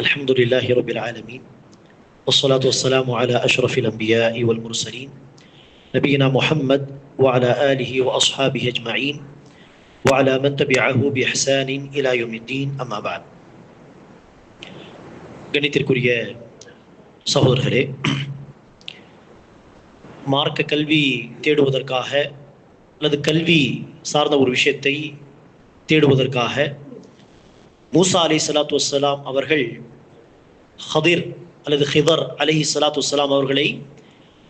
الحمد لله رب العالمين والصلاة والسلام على أشرف الأنبياء والمرسلين نبينا محمد وعلى آله وأصحابه أجمعين وعلى من تبعه بإحسان إلى يوم الدين أما بعد கணித்திற்குரிய சகோதரர்களே, மார்க்க கல்வி தேடுவதற்காக அல்லது கல்வி சார்ந்த ஒரு விஷயத்தை தேடுவதற்காக மூசா அலை சலாத்து வசலாம் அவர்கள் ஹதிர் அல்லது ஹிதர் அலைஹி சலாத்து வசலாம் அவர்களை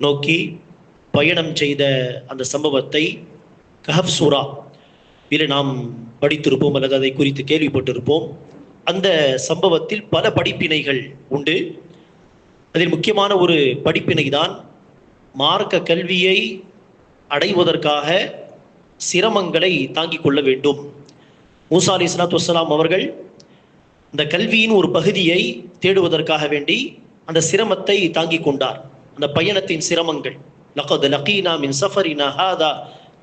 நோக்கி பயணம் செய்த அந்த சம்பவத்தை கஹஃப் சூரா இதில் நாம் படித்திருப்போம் அல்லது அதை குறித்து கேள்விப்பட்டிருப்போம். அந்த சம்பவத்தில் பல படிப்பினைகள் உண்டு. அதில் முக்கியமான ஒரு படிப்பினை தான் மார்க்க கல்வியை அடைவதற்காக சிரமங்களை தாங்கிக் கொள்ள வேண்டும். மூசா அலை சலாத்து வசலாம் அவர்கள் அந்த கல்வியின் ஒரு பகுதியை தேடுவதற்காக வேண்டி அந்த சிரமத்தை தாங்கிக் கொண்டார். அந்த பயணத்தின் சிரமங்கள், லகத் லகீனா மின் சஃபரினா ஹாதா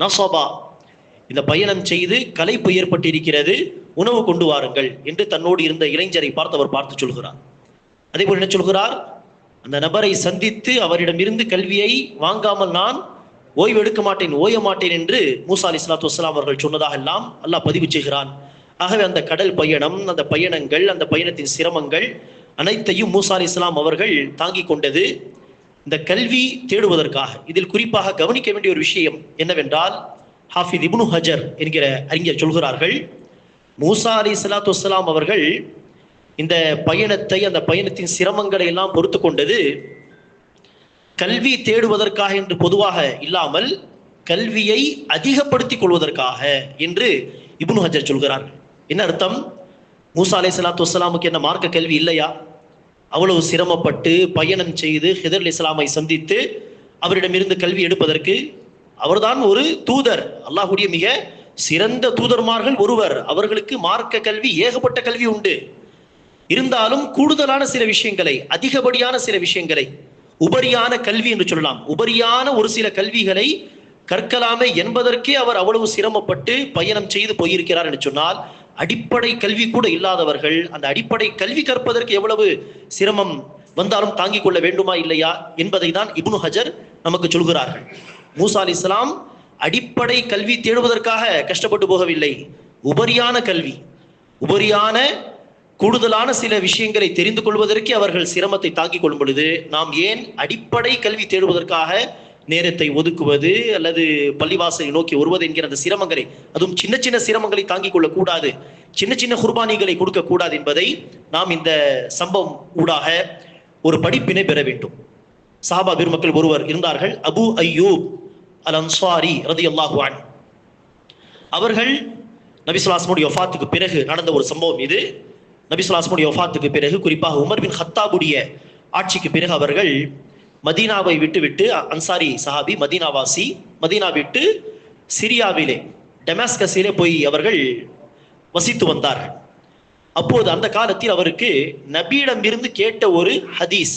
நஸபா, இந்த பயணம் செய்து களைப்பு ஏற்பட்டிருக்கிறது, உணவு கொண்டு வாருங்கள் என்று தன்னோடு இருந்த இளைஞரை பார்த்து அவர் பார்த்து சொல்கிறார். அதே போல் என்ன சொல்கிறார், அந்த நபரை சந்தித்து அவரிடமிருந்து கல்வியை வாங்காமல் நான் ஓய்வு எடுக்க மாட்டேன், ஓய மாட்டேன் என்று மூசா அலை சலாத்து வசலாம் அவர்கள் சொன்னதாக எல்லாம் அல்லாஹ் பதிவு செய்கிறான். ஆகவே அந்த கடல் பயணம், அந்த பயணங்கள், அந்த பயணத்தின் சிரமங்கள் அனைத்தையும் மூசா அலை இஸ்லாம் அவர்கள் தாங்கிக் கொண்டது இந்த கல்வி தேடுவதற்காக. இதில் குறிப்பாக கவனிக்க வேண்டிய ஒரு விஷயம் என்னவென்றால், ஹாஃபித் இப்னு ஹஜர் என்கிற அறிஞர் சொல்கிறார்கள், மூசா அலை சலாத்து வசலாம் அவர்கள் இந்த பயணத்தை, அந்த பயணத்தின் சிரமங்களை எல்லாம் பொறுத்து கொண்டது கல்வி தேடுவதற்காக என்று பொதுவாக இல்லாமல் கல்வியை அதிகப்படுத்திக் கொள்வதற்காக என்று இப்னு ஹஜர் சொல்கிறார்கள். என்ன அர்த்தம்? மூசா அலை சலாத்து வசலாமுக்கு என்ன மார்க்க கல்வி இல்லையா? அவ்வளவு சிரமப்பட்டு பயணம் செய்து ஹிதர் அலை இஸ்லாமை சந்தித்து அவரிடமிருந்து கல்வி எடுப்பதற்கு அவர்தான் ஒரு தூதர், அல்லாஹ்வுடைய மிக சிறந்த தூதர்மார்கள் ஒருவர். அவர்களுக்கு மார்க்க கல்வி, ஏகப்பட்ட கல்வி உண்டு. இருந்தாலும் கூடுதலான சில விஷயங்களை, அதிகப்படியான சில விஷயங்களை, உபரியான கல்வி என்று சொல்லலாம், உபரியான ஒரு சில கல்விகளை கற்கலாமே என்பதற்கே அவர் அவ்வளவு சிரமப்பட்டு பயணம் செய்து போயிருக்கிறார் என்று சொன்னால், அடிப்படை கல்வி கூட இல்லாதவர்கள் அந்த அடிப்படை கல்வி கற்பதற்கு எவ்வளவு சிரமம் வந்தாலும் தாங்கிக் கொள்ள வேண்டுமா இல்லையா என்பதை தான் இப்னு ஹஜர் நமக்கு சொல்கிறார்கள். மூசா அலை இஸ்லாம் அடிப்படை கல்வி தேடுவதற்காக கஷ்டப்பட்டு போகவில்லை. உபரியான கல்வி, உபரியான கூடுதலான சில விஷயங்களை தெரிந்து கொள்வதற்கு அவர்கள் சிரமத்தை தாங்கிக் கொள்ளும் பொழுது, நாம் ஏன் அடிப்படை கல்வி தேடுவதற்காக நேரத்தை ஒதுக்குவது அல்லது பள்ளிவாசலை நோக்கி வருவது என்கிற அந்த சிரமங்களை, அதுவும் சின்ன சின்ன சிரமங்களை தாங்கிக் கொள்ளக்கூடாது, சின்ன சின்ன குர்பானிகளை கொடுக்க கூடாது என்பதை நாம் இந்த சம்பவம் ஊடாக ஒரு படிப்பினை பெற வேண்டும். சஹாபா பெருமக்கள் ஒருவர் இருந்தார்கள், அபு அய்யூப் அல் அன்சாரி ரலியல்லாஹு அன்ஹு. அவர்கள் நபி ஸல்லல்லாஹு அலைஹி வஸல்லம் வஃபாத்துக்கு பிறகு நடந்த ஒரு சம்பவம் இது. நபி ஸல்லல்லாஹு அலைஹி வஸல்லம் வஃபாத்துக்கு பிறகு, குறிப்பாக உமர் பின் ஹத்தாபுடைய ஆட்சிக்கு பிறகு அவர்கள் மதீனாவை விட்டு அன்சாரி சஹாபி, மதீனாவாசி, மதீனா விட்டு சிரியாவிலே டெமாஸ்கஸிலே போய் அவர்கள் வசித்து வந்தார்கள். அப்போது அந்த காலத்தில் அவருக்கு நபியிடம் இருந்து கேட்ட ஒரு ஹதீஸ்,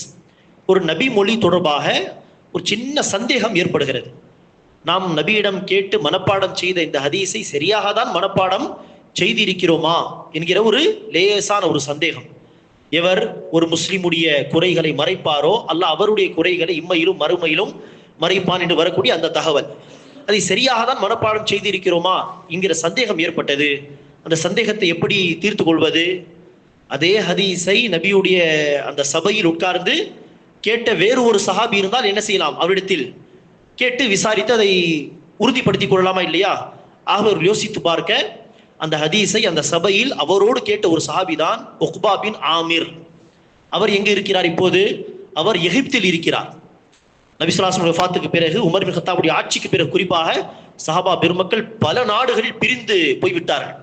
ஒரு நபி மொழி தொடர்பாக ஒரு சின்ன சந்தேகம் ஏற்படுகிறது. நாம் நபியிடம் கேட்டு மனப்பாடம் செய்த இந்த ஹதீஸை சரியாக தான் மனப்பாடம் செய்திருக்கிறோமா என்கிற ஒரு லேசான ஒரு சந்தேகம். எவர் ஒரு முஸ்லிமுடைய குறைகளை மறைப்பாரோ அல்லாஹ் அவருடைய குறைகளை இம்மையிலும் மறுமையிலும் மறைப்பான் என்று வரக்கூடிய அந்த தகவல், அதை சரியாக தான் மனப்பாடம் செய்திருக்கிறோமா என்கிற சந்தேகம் ஏற்பட்டது. அந்த சந்தேகத்தை எப்படி தீர்த்து கொள்வது? அதே ஹதீஸை நபியுடைய அந்த சபையில் உட்கார்ந்து கேட்ட வேறு ஒரு சஹாபி இருந்தால் என்ன செய்யலாம்? அவரிடத்தில் கேட்டு விசாரித்து அதை உறுதிப்படுத்திக் கொள்ளலாமா இல்லையா? அவர் யோசித்து பார்க்க, அந்த ஹதீஸை அந்த சபையில் அவரோடு கேட்ட ஒரு சஹாபி தான் உக்பா பின் ஆமிர். அவர் எங்கே இருக்கிறார் இப்போது? அவர் எகிப்தில் இருக்கிறார். நபி ஸல்லல்லாஹு அலைஹி வஸல்லம் வஃபாத்துக்கு பிறகு, உமர் பின் கத்தாபுடைய ஆட்சிக்கு பிறகு, குறிப்பாக சஹாபா பெருமக்கள் பல நாடுகளில் பிரிந்து போய்விட்டார்கள்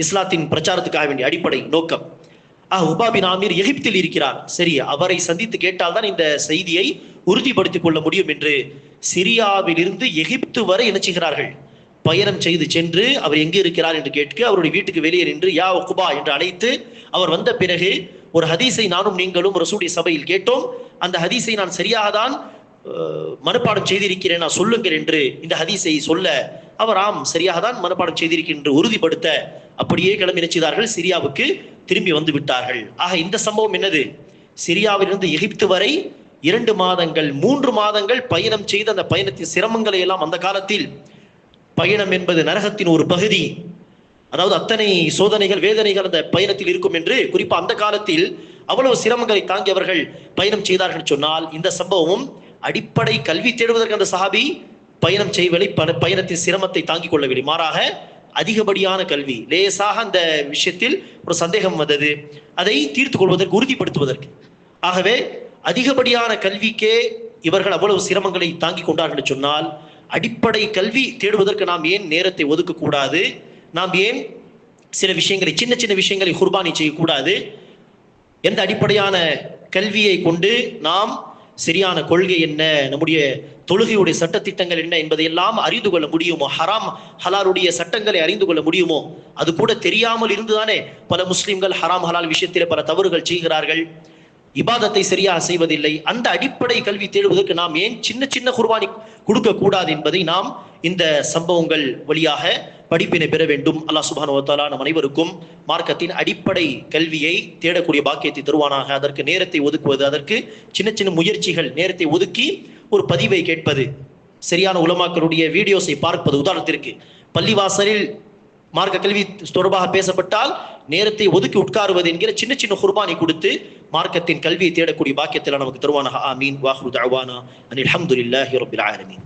இஸ்லாத்தின் பிரச்சாரத்துக்காக வேண்டிய அடிப்படை நோக்கம். உக்பா பின் ஆமிர் எகிப்தில் இருக்கிறார். சரி, அவரை சந்தித்து கேட்டால் தான் இந்த செய்தியை உறுதிப்படுத்திக் கொள்ள முடியும் என்று சிரியாவிலிருந்து எகிப்து வரை என்ன செய்கிறார்கள்? பயணம் செய்து சென்று அவர் எங்கே இருக்கிறார் என்று கேட்க, அவருடைய வீட்டுக்கு வெளியே நின்று யா உக்பா என்று அழைத்து, அவர் வந்த பிறகு ஒரு ஹதீஸை நானும் நீங்களும் ரசூலுடைய சபையில் கேட்டோம், அந்த ஹதீஸை நான் சரியாக தான் மனப்பாடம் செய்திருக்கிறேன், நான் சொல்லுங்கள் என்று இந்த ஹதீஸை சொல்ல, அவர் ஆம் சரியாக தான் மனப்பாடம் செய்திருக்கின்ற உறுதிப்படுத்த அப்படியே கிளம்பி நினைச்சார்கள், சிரியாவுக்கு திரும்பி வந்து விட்டார்கள். ஆக இந்த சம்பவம் என்னது? சிரியாவிலிருந்து எகிப்து வரை 2 மாதங்கள் 3 மாதங்கள் பயணம் செய்த அந்த பயணத்தின் சிரமங்களை எல்லாம், அந்த காலத்தில் பயணம் என்பது நரகத்தின் ஒரு பகுதி, அதாவது அத்தனை சோதனைகள் வேதனைகள் அந்த பயணத்தில் இருக்கும் என்று, குறிப்பா அந்த காலத்தில் அவ்வளவு சிரமங்களை தாங்கி அவர்கள் பயணம் செய்தார்கள் சொன்னால், இந்த சம்பவமும் அடிப்படை கல்வி தேடுவதற்கு அந்த சஹாபி பயணம் செய்வதை பயணத்தின் சிரமத்தை தாங்கிக் கொள்ளவில்லை. மாறாக அதிகப்படியான கல்வி, லேசாக அந்த விஷயத்தில் ஒரு சந்தேகம் வந்தது, அதை தீர்த்துக் கொள்வதற்கு, உறுதிப்படுத்துவதற்கு. ஆகவே அதிகப்படியான கல்விக்கே இவர்கள் அவ்வளவு சிரமங்களை தாங்கிக் கொண்டார்கள் சொன்னால், அடிப்படை கல்வி தேடுவதற்கு நாம் ஏன் நேரத்தை ஒதுக்கக்கூடாது? நாம் ஏன் சில விஷயங்களை, சின்ன சின்ன விஷயங்களை குர்பானி செய்யக்கூடாது? எந்த அடிப்படையான கல்வியை கொண்டு நாம் சரியான கொள்கை என்ன, நம்முடைய தொழுகையுடைய சட்டத்திட்டங்கள் என்ன என்பதையெல்லாம் அறிந்து கொள்ள முடியுமோ, ஹராம் ஹலாலுடைய சட்டங்களை அறிந்து கொள்ள முடியுமோ, அது கூட தெரியாமல் இருந்துதானே பல முஸ்லிம்கள் ஹராம் ஹலால் விஷயத்திலே பல தவறுகள் செய்கிறார்கள், இபாதத்தை சரியாக செய்வதில்லை. அந்த அடிப்படை கல்வி தேடுவதற்கு நாம் ஏன் சின்ன சின்ன குர்பானி கொடுக்க கூடாது என்பதை நாம் இந்த சம்பவங்கள் வழியாக படிப்பினை பெற வேண்டும். அல்லாஹ் சுப்ஹானஹு வ தஆலா நம் அனைவருக்கும் மார்க்கத்தின் அடிப்படை கல்வியை தேடக்கூடிய பாக்கியத்தை தருவானாக. அதற்கு நேரத்தை ஒதுக்குவது, அதற்கு சின்ன சின்ன முயற்சிகள், நேரத்தை ஒதுக்கி ஒரு பதிவை கேட்பது, சரியான உலமாக்களுடைய வீடியோஸை பார்ப்பது. உதாரணத்திற்கு பள்ளிவாசலில் மார்க்க கல்வி தொடர்பாக பேசப்பட்டால் நேரத்தை ஒதுக்கி உட்காருவது என்கிற சின்ன சின்ன குர்பானி கொடுத்து மார்க்கத்தின் கல்வியை தேடக்கூடிய பாக்கியத்தில் நமக்கு தருவானாக. ஆமீன். வாஹ்ரு தஅவானா அனில் ஹம்துலில்லாஹி ரப்பில் ஆலமீன்.